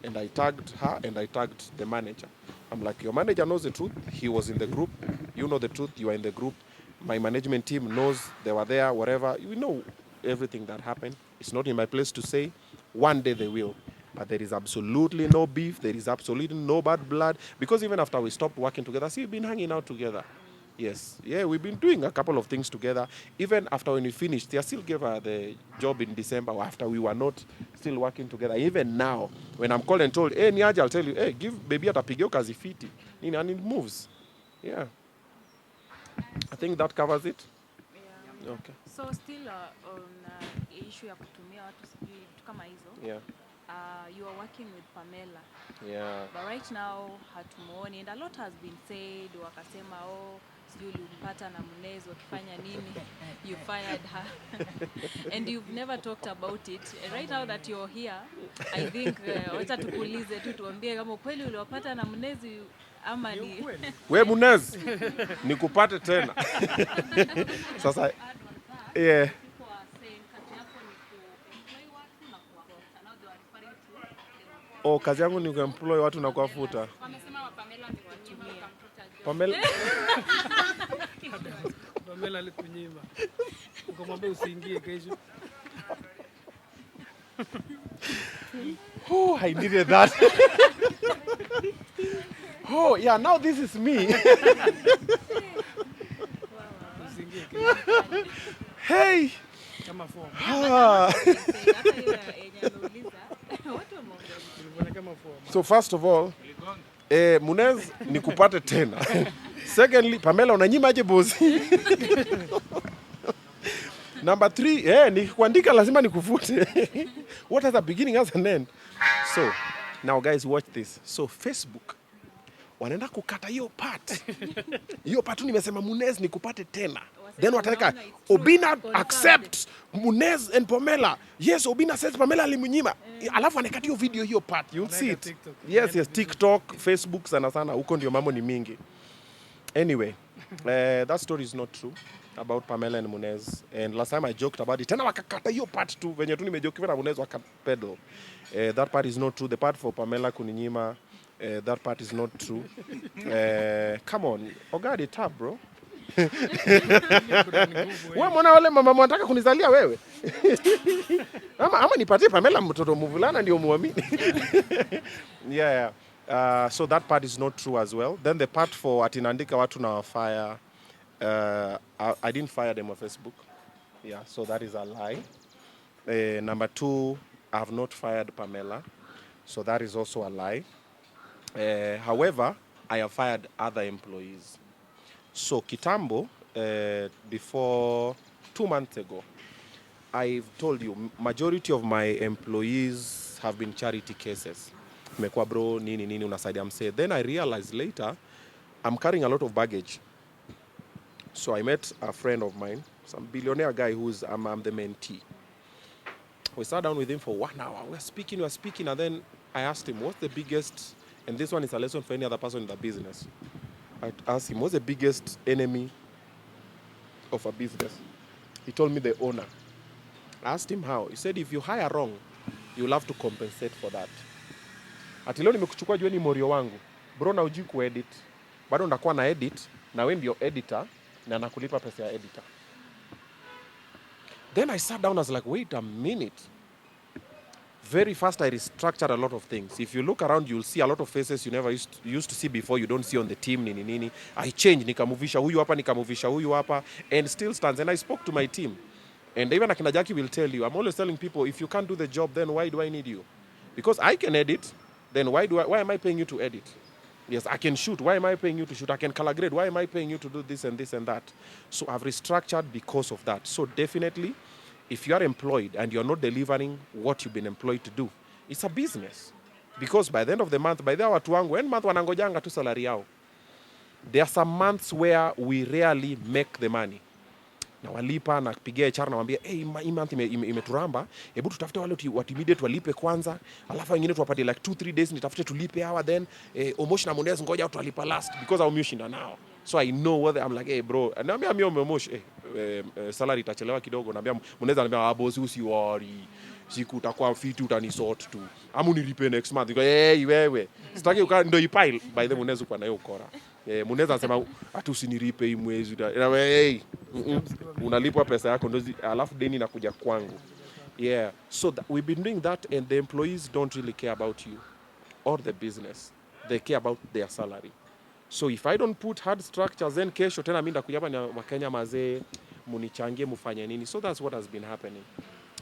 Speaker 2: And I tagged her and I tagged the manager. I'm like, your manager knows the truth. He was in the group. You know the truth. You are in the group. My management team knows they were there, whatever. You know everything that happened. It's not in my place to say. One day they will. But there is absolutely no beef. There is absolutely no bad blood. Because even after we stopped working together, see, we've been hanging out together. Yes. Yeah, we've been doing a couple of things together. Even after when we finished, I still gave her the job in December after we were not still working together. Even now, when I'm called and told, hey, Niaja, I'll tell you, hey, give Baby atapigeo kazi fiti. And it moves. Yeah. I think that covers it.
Speaker 1: Yeah.
Speaker 2: Okay.
Speaker 1: So still on issue ya kutumia watu sijui vitu kama hizo.
Speaker 2: Yeah.
Speaker 1: You are working with Pamela.
Speaker 2: Yeah.
Speaker 1: But right now hatumuoni and a lot has been said. Wakasema sijui ulimpata na Munez wakifanya nini. You fired her. And you've never talked about it. Right now that you're here, I think wacha tukuulize tu tuambie kama kweli uliwapata na Munez ama ni
Speaker 2: We Munez, nikupate tena. Sasa yeah. Oh, kazi yangu ni kuemploy watu na kuwafuta.
Speaker 1: Wamesema Pamela amekunyima
Speaker 2: Pamela
Speaker 3: Pamela alikunyima. Ukamwambia usiingie kesho.
Speaker 2: Oh, I needed that. Oh, yeah, now this is me.
Speaker 3: Usiingie kesho.
Speaker 2: Hey.
Speaker 3: Kama form. Kama form.
Speaker 2: So first of all, Munez nikupate tena. Secondly, Pamela unanyimaje bosi? Number 3, nikikuandika lazima nikufute. What has a beginning has an end? So, now guys watch this. So Facebook wanaenda kukata hiyo part. Hiyo part nimesema Munez nikupate tena. Then wataweka Obinna accept Munez and Pamela. Yes, Obinna says Pamela alimunyima. Alafu anakata hiyo video hiyo part. You'll see it.
Speaker 3: TikTok.
Speaker 2: Yes, TikTok, Facebook sana. Huko ndio mambo ni mingi. Anyway, that story is not true about Pamela and Munez. And last time I joked about it. Tena wakakata hiyo part tu. Venye tu nimejoke na Munez wakapedal. That part is not true. The part for Pamela kuninyima, that part is not true. Come on. Ogadi tab, bro. Wewe mbona wale mama wanataka kunizalia wewe? ama nipatie Pamela mtoto mvulana ndio muamini. Yeah. So that part is not true as well. Then the part for atinandika watu na fire, I didn't fire them on Facebook. Yeah, so that is a lie. Number 2, I have not fired Pamela. So that is also a lie. However, I have fired other employees. So Kitambo, before 2 months ago, I've told you, majority of my employees have been charity cases. Mekwa bro, nini, unasaidia mse. Then I realized later, I'm carrying a lot of baggage. So I met a friend of mine, some billionaire guy who's, I'm the mentee. We sat down with him for 1 hour. We were speaking, and then I asked him, what's the biggest, and this one is a lesson for any other person in the business. I asked him, what's the biggest enemy of a business? He told me the owner. I asked him how. He said, if you hire wrong, you'll have to compensate for that. Ati leo nimekuchukua jua ni morio wangu. Bro na ujui kuedit. Bado ndakuwa na edit, na wewe ndio editor, na nakulipa pesa ya editor. Then I sat down, I was like, wait a minute. Very fast, I restructured a lot of things. If you look around, you'll see a lot of faces you never used to see before, you don't see on the team, nini. I changed, nikamovisha huyu hapa, and still stands. And I spoke to my team. And even Akina Jackie will tell you, I'm always telling people, if you can't do the job, then why do I need you? Because I can edit, then why am I paying you to edit? Yes, I can shoot. Why am I paying you to shoot? I can color grade. Why am I paying you to do this and this and that? So I've restructured because of that. So definitely, if you are employed and you're not delivering what you've been employed to do, it's a business. Because by the end of the month, by the watu wangu, end month wanangojanga tu salary yao. There are some months where we rarely make the money. na walipa na kupigia HR na waambia hey, hii month imeturamba, hebu tutafute wale watu immediate walipe kwanza, alafu wengine tuwapatie like 2-3 days nitafute tulipe hawa, then Omosh na Munez ngoja watu walipa last because au mshinda nao. So I know what I'm like, hey bro, naambia mimi Omosh salary itachelewa kidogo, naambia Munez anambia boss usiwori, siku utakuwa fiti utanisort tu, amu nilipe next month. Hey wewe sitaki ndio ipile by the Munez kwa nayo ukora. Munez anasema ati usinilipe hii mwezi. Hey, unalipwa pesa yako ndio alafu deni inakuja kwangu. Yeah, so we've been doing that and the employees don't really care about you or the business. They care about their salary. So if I don't put hard structures, then kesho tena mimi ndakuja hapa na Wakenya mazee munichangie mufanye nini. So that's what has been happening.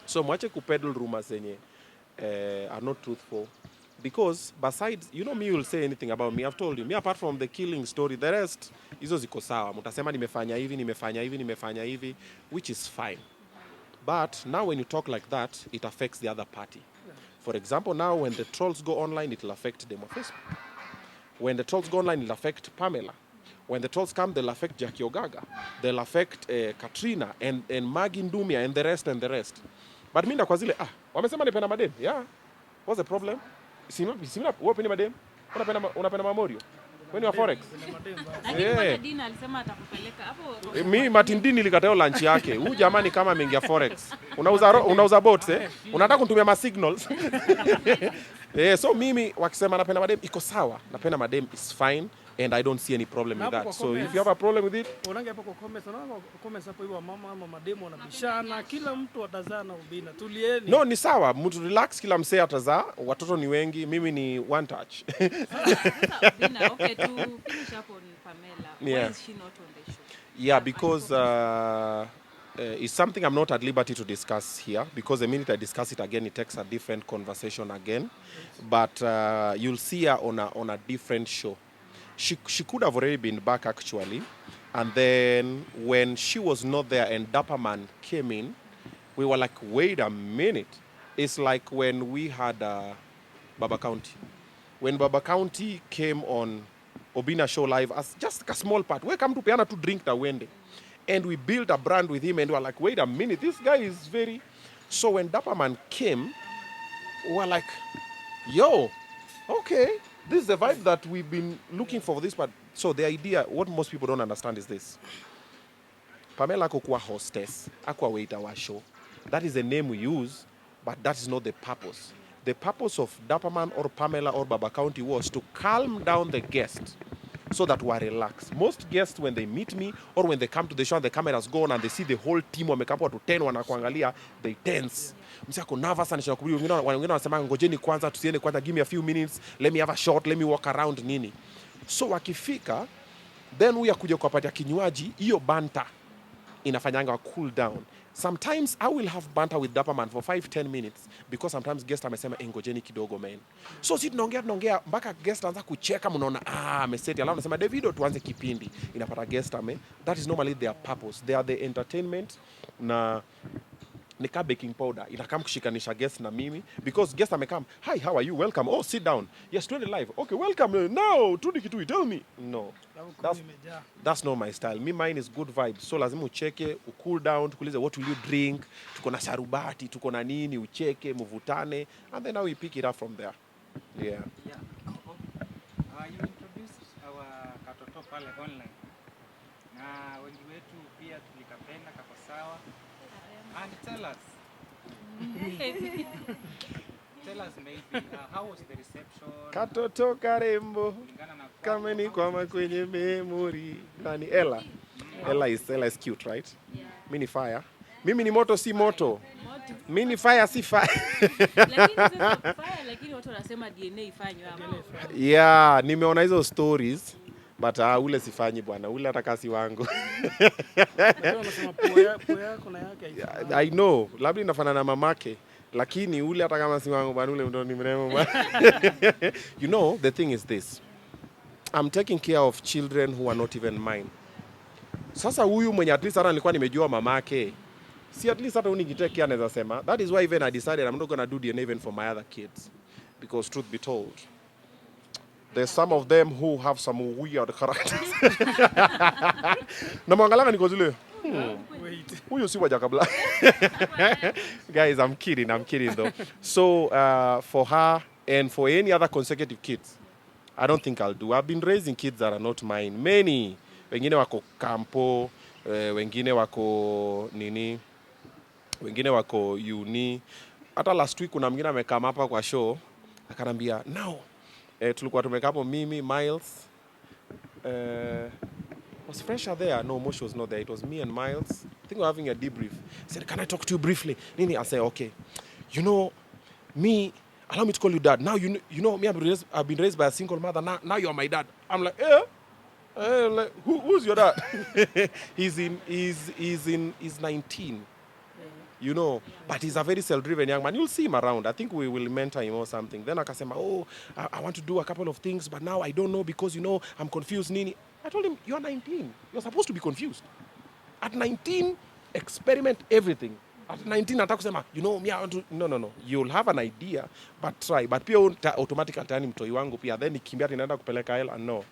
Speaker 2: So mwache kupeddle rumors zenye are not truthful. Because besides, you know me, you will say anything about me. I've told you, me apart from the killing story, the rest, hizo ziko sawa. Mutasema nimefanya hivi, which is fine. But now when you talk like that, it affects the other party. For example, now when the trolls go online, it will affect them on Facebook. When the trolls go online, it will affect Pamela. When the trolls come, they'll affect Jackie Ogaga. They'll affect Katrina and Maggie Ndumia and the rest. But mimi kwa zile, wamesema nipenda madem. Yeah. What's the problem? Sina wewe penda madem? Unapenda mamorio? Wewe ni wa forex?
Speaker 1: Lakini Dina alisema atakupeleka hapo.
Speaker 2: Mimi Martin Dini nilikatao lunch yake. Huyu jamani kama ameingia forex. Unauza bots Unataka kunitumia ma signals. So mimi wakisema napenda madem iko sawa. Napenda madem is fine and I don't see any problem with that. So if you have a problem with it,
Speaker 3: unaangalia hapo kwa comments hapo hiyo mama ama mademu wanabishana, kila mtu atazana Obinna. Tulieni.
Speaker 2: No, ni sawa. Mtu relax, kila msee atazaa. Watoto ni wengi, mimi ni one touch.
Speaker 1: Obinna, okay, to finish up on Pamela.
Speaker 2: Yeah.
Speaker 1: Why is she not on the show?
Speaker 2: Yeah, because it's something I'm not at liberty to discuss here, because the minute I discuss it again, it takes a different conversation again. But you'll see her on a different show. She could have already been back actually, and then when she was not there and Dapperman came in, we were like, wait a minute. It's like when we had Baba County. When Baba County came on Obinna show live as just a small part, we come to Piana to drink the Wende. And we built a brand with him and we were like, wait a minute, this guy is very... So when Dapperman came, we were like, yo, okay. This is the vibe that we've been looking for this part. So the idea, what most people don't understand is this. Pamela akuwa hostess, akuwa waiter wa show. That is the name we use, but that is not the purpose. The purpose of Dapperman or Pamela or Baba County was to calm down the guest so that we are relaxed. Most guests, when they meet me or when they come to the show and the cameras go on and they see the whole team wamekapa watu 10 wanakuangalia, they tense. Msi ako nervous and shakubiri, wengine wanasema ngojeni kwanza, tusiende kwanza, give me a few minutes, let me have a shot, let me walk around nini. So wakifika, then huyu akuja kuwapatia kinywaji, hiyo banta inafanyanga wa cool down. Sometimes I will have banter with Dapperman for 5-10 minutes because sometimes guest amesema ngojeni kidogo man. So si tunaongea mpaka guest anza kucheka, mnaona ameseti, alafu anasema Davido tuanze kipindi. Inapata guest that is normally their purpose. They are the entertainment na nika baking powder inakam kushikanisha guest na mimi because guest amekam, hi, how are you, welcome, oh sit down, yes, 20 live, okay, welcome, now tudi kitu, tell me. No, that's not my style. Mine is good vibes. So lazima ucheke, cool down, tukulize what will you drink, tuko na sharubati, tuko na nini, ucheke, mvutane, and then now we pick it up from there. Yeah.
Speaker 4: You introduced our katoto pale online na wengi wetu pia tulikapenda kako sawa. And tell us maybe, how was the reception?
Speaker 2: Katoto karembo kama ni kwama kwenye memory. Nani Ella? Ella is cute, right?
Speaker 1: Yeah.
Speaker 2: Mimi ni fire. Mimi ni moto si moto. Mimi ni fire si fire.
Speaker 1: Lakini watu wanasema DNA ifanywe hapo.
Speaker 2: Yeah, nimeona hizo stories. But ule sifanyi bwana, ule hata kasi wangu. I know, labda inafanana na mamake, lakini ule hata kama si wangu bwana, ule ndo ni mrembo bwana. You know, the thing is this. I'm taking care of children who are not even mine. Sasa huyu mwenye at least hata nilikuwa nimejua mamake. Si at least hata unikitake care anaweza sema. That is why even I decided I'm not going to do DNA even for my other kids. Because truth be told, there's some of them who have some weird characters. Na mwangalanga niko zile,
Speaker 3: Wait.
Speaker 2: Huyu si waja kabla. Guys, I'm kidding though. So for her and for any other consecutive kids, I don't think I'll do. I've been raising kids that are not mine. Many. Wengine wako kampo, wengine wako nini, wengine wako uni. Hata last week kuna mwingine amekama hapa kwa show, akanambia, now, tulikuwa tumekaa hapo mimi, Miles, was Fresher there? No, Moshe was not there. It was me and Miles. I think we were having a debrief. He said, can I talk to you briefly? Nini? I said, okay. You know, me, allow me to call you dad. Now, you know me, I've been raised by a single mother. Now you're my dad. I'm like, like, who's your dad? He's 19. You know, but he's a very self-driven young man. You'll see him around. I think we will mentor him or something. Then akasema, oh, I want to do a couple of things, but now I don't know because, you know, I'm confused, Nini. I told him, you're 19. You're supposed to be confused. At 19, experiment everything. At 19, atakusema, you know, me, I want to... No. You'll have an idea, but try. But pia automatically tani mtoi wangu pia. Then nikimbia tinaenda kupeleka hela, no.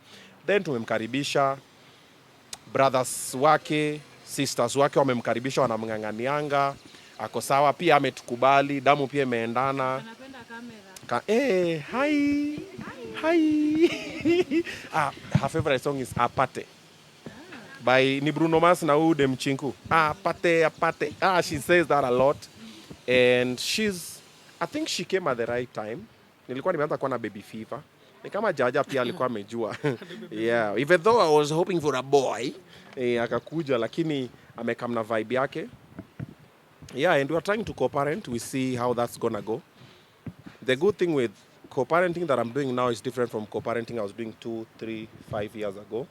Speaker 2: Then tumemkaribisha. Brothers wake, sisters wake wamemkaribisha, wanamnganganianga. Ako sawa, pia ametukubali, damu pia imeendana.
Speaker 1: Anapenda kamera.
Speaker 2: Hi. Her favorite song is Apate. By ni Bruno Mars na Ude Mchinku. Apate. She says that a lot. And I think she came at the right time. Nilikuwa nimeanza kuwa na baby fever. Ni kama Jaja pia alikuwa amejua. Yeah, even though I was hoping for a boy, akakuja lakini amekam na vibe yake. Yeah, and we are trying to co-parent. We see how that's gonna go. The good thing with co-parenting that I'm doing now is different from co-parenting I was doing 2, 3, 5 years ago.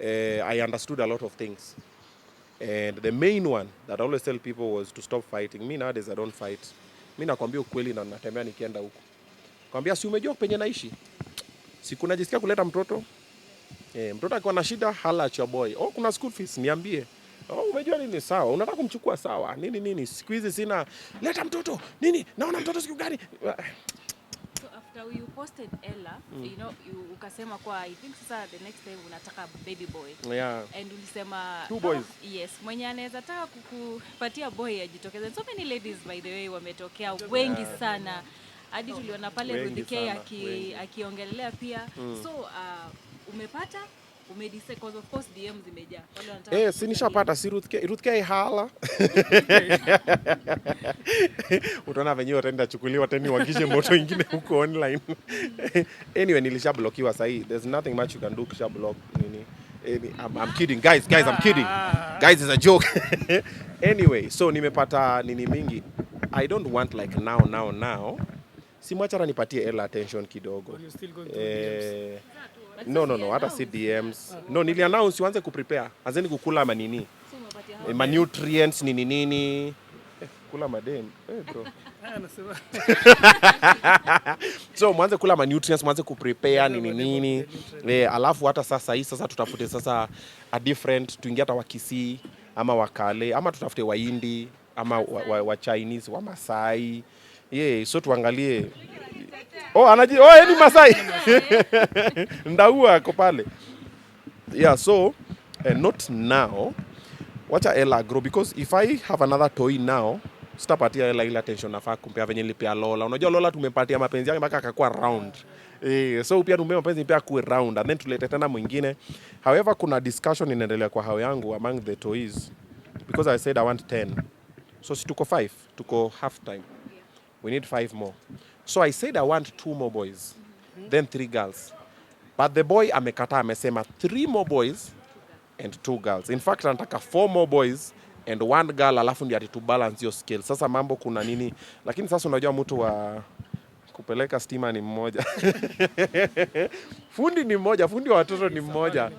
Speaker 2: I understood a lot of things. And the main one that I always tell people was to stop fighting. Me nowadays I don't fight. Mi nakwambia ukweli na natembea nikienda huko. Kwambia si umejua penye naishi? Siku najisikia kuleta mtoto. Mtoto akiwa na shida hala at your boy. Oh, kuna school fees niambie. Oh, umejua nini sawa? Unataka kumchukua sawa? Nini? Siku hizi sina leta mtoto. Nini? Naona mtoto siku gani?
Speaker 1: So after you posted Ella, you know, ukasema kwa I think sasa the next time unataka baby boy.
Speaker 2: Yeah.
Speaker 1: And ulisema
Speaker 2: 2 boys.
Speaker 1: Yes, mwenye anaweza taka kukupatia boy ajitokeze. So many ladies by the way wametokea wengi sana. Hadi tuliona pale Ruth K akiongelelea pia. So umepata umedise cause of course DM zimejaa. Wale wanataka
Speaker 2: si nishapata si Ruth K hala. Utaona venyewe wataenda chukuliwa tena wakishe moto ingine huko online. Anyway, nilishablokiwa sahi. There's nothing much you can do kisha block nini. I'm kidding. Guys, I'm kidding. Guys, it's a joke. Anyway, so nimepata nini mingi. I don't want like now. Si mwachara nipatie Ella attention kidogo. No, hata si DMs. No, nili-announce uanze kuprepare. Anzeni kukula manini. Ma nutrients nini. Kula madem. Bro. So mwanze kula ma nutrients, mwanze kuprepare nini. Alafu hata sasa tutafute sasa a different, tuingia hata Wakisii ama Wakale ama tutafute Wahindi ama wa Chinese, wa Masai. So tuangalie. Ni Masai. Ndaua ako pale. Yeah, so not now. Wacha Ella grow because if I have another toy now, sitapatia Ella ile attention nafaa kumpea venye nilipea Lola. Unajua Lola tumepatia mapenzi yake mpaka akakuwa round. So pia tumempa mapenzi pia kuwe round and then tulete tena mwingine. However, kuna discussion inaendelea kwa hao yangu among the toys because I said I want 10. So si tuko 5, tuko half time. We need 5 more. So I said I want 2 more boys, then 3 girls. But the boy amekata amesema 3 more boys and 2 girls. In fact, anataka 4 more boys and 1 girl alafu ndio to balance your scale. Sasa mambo kuna nini? Lakini sasa unajua mtu wa kupeleka stima ni mmoja. Fundi ni mmoja, fundi wa watoto ni mmoja.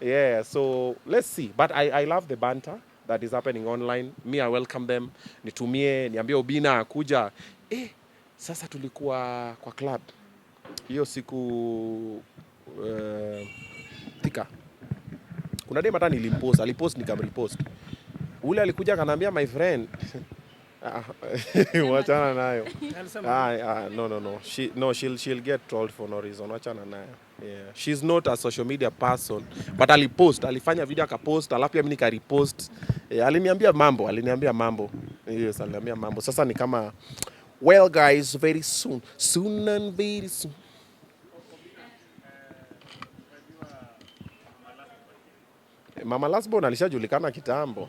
Speaker 2: Yeah, so let's see. But I love the banter that is happening online. Me, I welcome them. Nitumie, niambie Obinna akuja. Sasa tulikuwa kwa club. Hiyo siku Thika. Kuna dem hata nilimpost, alipost nikamrepost. Ule alikuja akaniambia my friend, Wachana nayo.
Speaker 3: Alisema
Speaker 2: No. She'll get trolled for no reason. Wachana nayo. Yeah. She's not a social media person, but alifanya video akapost, alafu pia mimi nikarepost. Aliniambia mambo. Yes, aliniambia mambo. Sasa ni kama, well guys, very soon and very soon. Mama Lastborn alishajulikana kitambo.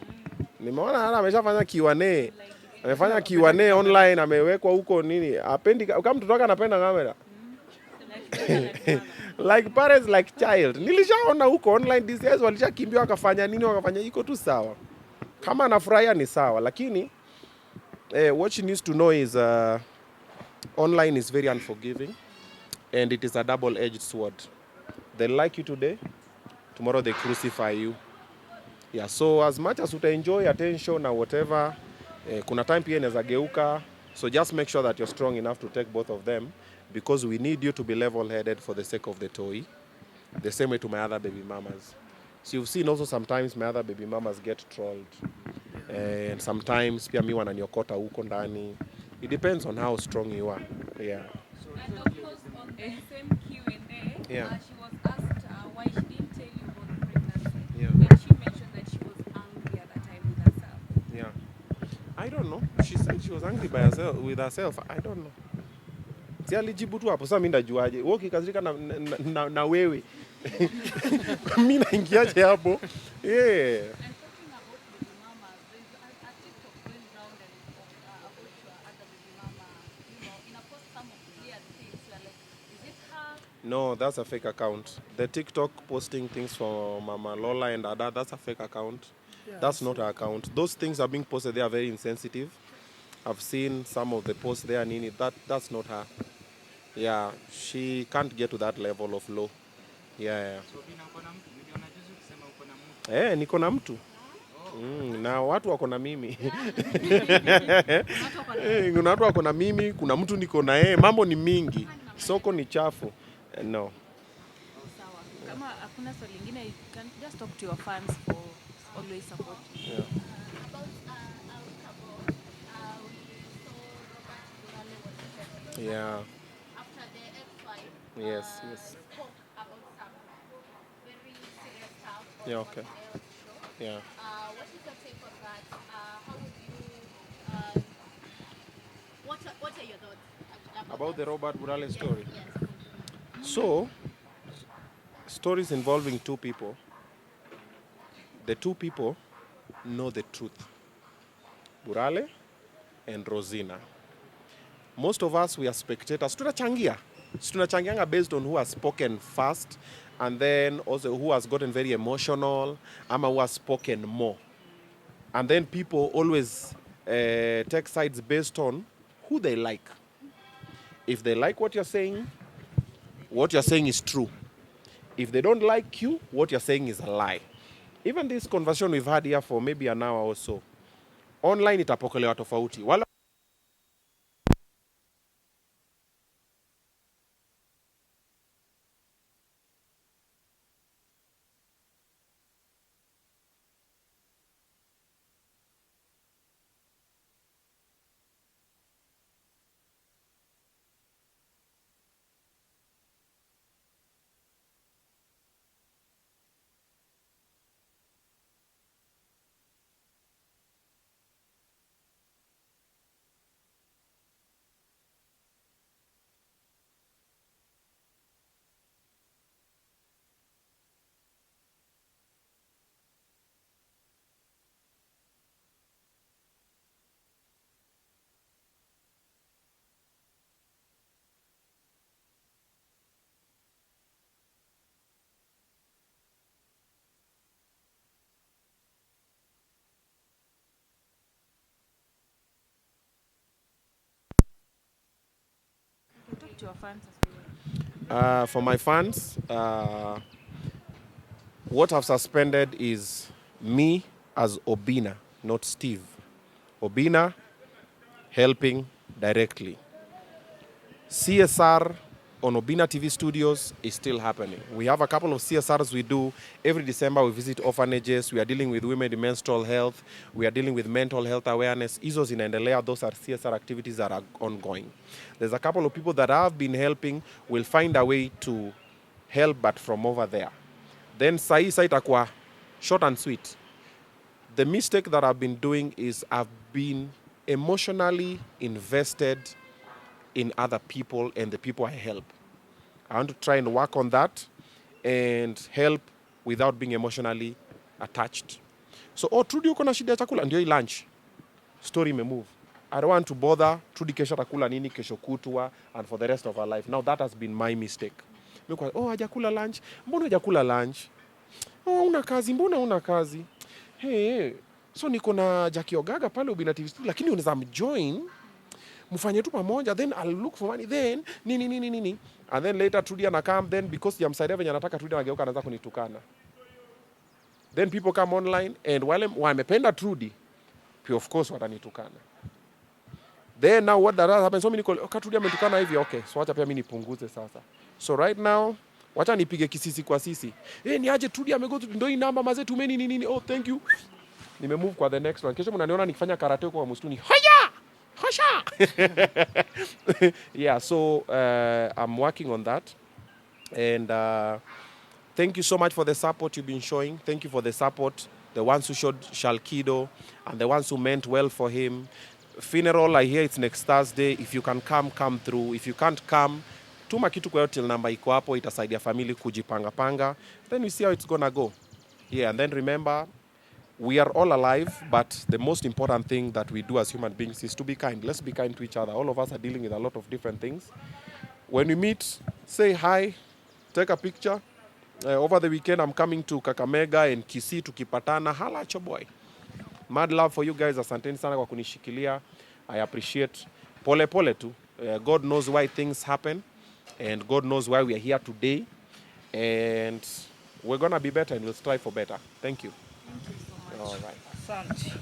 Speaker 2: Nimeona hata ameshafanya Q&A. Amefanya Q&A online, amewekwa huko nini. Apendi kama mtoto wake anapenda kamera. Like parents like child. Nilishaona huko online DCS walishakimbia wakafanya iko tu sawa. Kama anafurahia ni sawa, lakini what she needs to know is online is very unforgiving and it is a double-edged sword. They like you today, tomorrow they crucify you. Yeah, so as much as uta enjoy attention or whatever, kuna time pia inaweza geuka. So just make sure that you're strong enough to take both of them, because we need you to be level-headed for the sake of the toy. The same way to my other baby mamas. So you've seen also sometimes my other baby mamas get trolled. And sometimes pia mi wananiokota huko ndani. It depends on how strong you are. Yeah.
Speaker 1: And of course, on the same Q&A,
Speaker 2: Yeah.
Speaker 1: she was asked why she didn't tell you about the pregnancy.
Speaker 2: Yeah.
Speaker 1: And she mentioned that she was angry at that time with herself.
Speaker 2: Yeah. I don't know. She said she was angry with herself. I don't know. Si alijibu tu hapo, sasa mimi ndajuaje? Wewe ukikasirika na wewe. Mimi naingiaje hapo? Yeah.
Speaker 1: And talking about baby mamas, there's a TikTok going round and about your other baby mama. In a post, some of the weird things. You're like, is it her?
Speaker 2: No, that's a fake account. The TikTok posting things for Mama Lola and Ada, that's a fake account.
Speaker 3: Yeah,
Speaker 2: That's not her account. Those things are being posted. They are very insensitive. I've seen some of the posts there, Nini. That's not her. Yeah, she can't get to that level of low. Yeah.
Speaker 4: So Obinna uko na mtu? Niliona juzi ukisema uko na mtu.
Speaker 2: Niko na mtu. Na watu wako na mimi. Kuna watu wako na mimi, kuna mtu niko na yeye. Mambo ni mingi. Soko ni chafu. No.
Speaker 1: Sawa. Kama hakuna swali lingine, you can just talk to your fans for always support.
Speaker 2: Yeah.
Speaker 5: About our couple, we saw Robert Burale was interviewed
Speaker 2: Yeah.
Speaker 5: after the F5.
Speaker 2: Yes.
Speaker 5: Spoke about some very serious stuff on
Speaker 2: Yeah, okay.
Speaker 5: Monteo's show.
Speaker 2: Yeah.
Speaker 5: What is your take on that? How would you? What are your thoughts
Speaker 2: About the Robert Burale story.
Speaker 5: Yes.
Speaker 2: So, stories involving two people. The two people know the truth. Burale and Rosina. Most of us, we are spectators. Tunachangianga based on who has spoken first, and then also who has gotten very emotional, ama who has spoken more. And then people always take sides based on who they like. If they like what you're saying is true. If they don't like you, what you're saying is a lie. Even this conversation we've had here for maybe an hour or so, online itapokelewa tofauti. Wala
Speaker 1: Talk to your fans as well.
Speaker 2: for my fans, what I've suspended is me as Obinna, not Steve. Obinna helping directly. CSR on Obinna TV Studios is still happening. We have a couple of CSRs we do. Every December we visit orphanages. We are dealing with women in menstrual health. We are dealing with mental health awareness. Hizo zinaendelea. Those are CSR activities that are ongoing. There's a couple of people that have been helping. We'll find a way to help, but from over there. Then sahi itakuwa short and sweet. The mistake that I've been doing is I've been emotionally invested in other people and the people I help. I want to try and work on that and help without being emotionally attached. So, Trudy uko na shida ya chakula, ndio hii lunch. Story imemove. I don't want to bother Trudy kesho atakula nini, kesho kutwa, and for the rest of her life. Now that has been my mistake. Mimi hajakula lunch. Mbona hajakula lunch? Una kazi, mbona una kazi? Hey, so niko na Jackie Ogaga pale Obinna TV, lakini unaweza mjoin mfanye tu pamoja, then I'll look for money, then nini. And then later Trudy anakam, then because yamsaidia venye anataka, Trudy anageuka anaanza kunitukana. Then people come online and wale wamependa Trudy, pia of course watanitukana. Then now what that happens, so mimi niko Trudy ametukana hivi, okay, so acha pia mimi nipunguze sasa. So right now wacha nipige kisisi kwa sisi. Ni aje Trudy amego ndio hii namba mazetu meni nini. Oh, thank you. Nimemove kwa the next one. Kesho mnaniona nikifanya karate kwa msituni. Haya! Hasha! Yeah, so I'm working on that. And thank you so much for the support you've been showing. Thank you for the support. The ones who showed Shalkido and the ones who meant well for him. Funeral, I hear it's next Thursday. If you can come, come through. If you can't come, tuma kitu kwa till number iko hapo, itasaidia family kujipanga. Then we see how it's gonna go. Yeah, and then remember, we are all alive, but the most important thing that we do as human beings is to be kind. Let's be kind to each other. All of us are dealing with a lot of different things. When we meet, say hi, take a picture. Over the weekend, I'm coming to Kakamega and Kisii tukipatana. Hala at your boy. Mad love for you guys. Asanteni sana kwa kunishikilia. I appreciate. Pole pole tu. God knows why things happen, and God knows why we are here today. And we're going to be better and we'll strive for better. Thank you.
Speaker 1: Thank you so much.
Speaker 2: All right.
Speaker 3: Asante.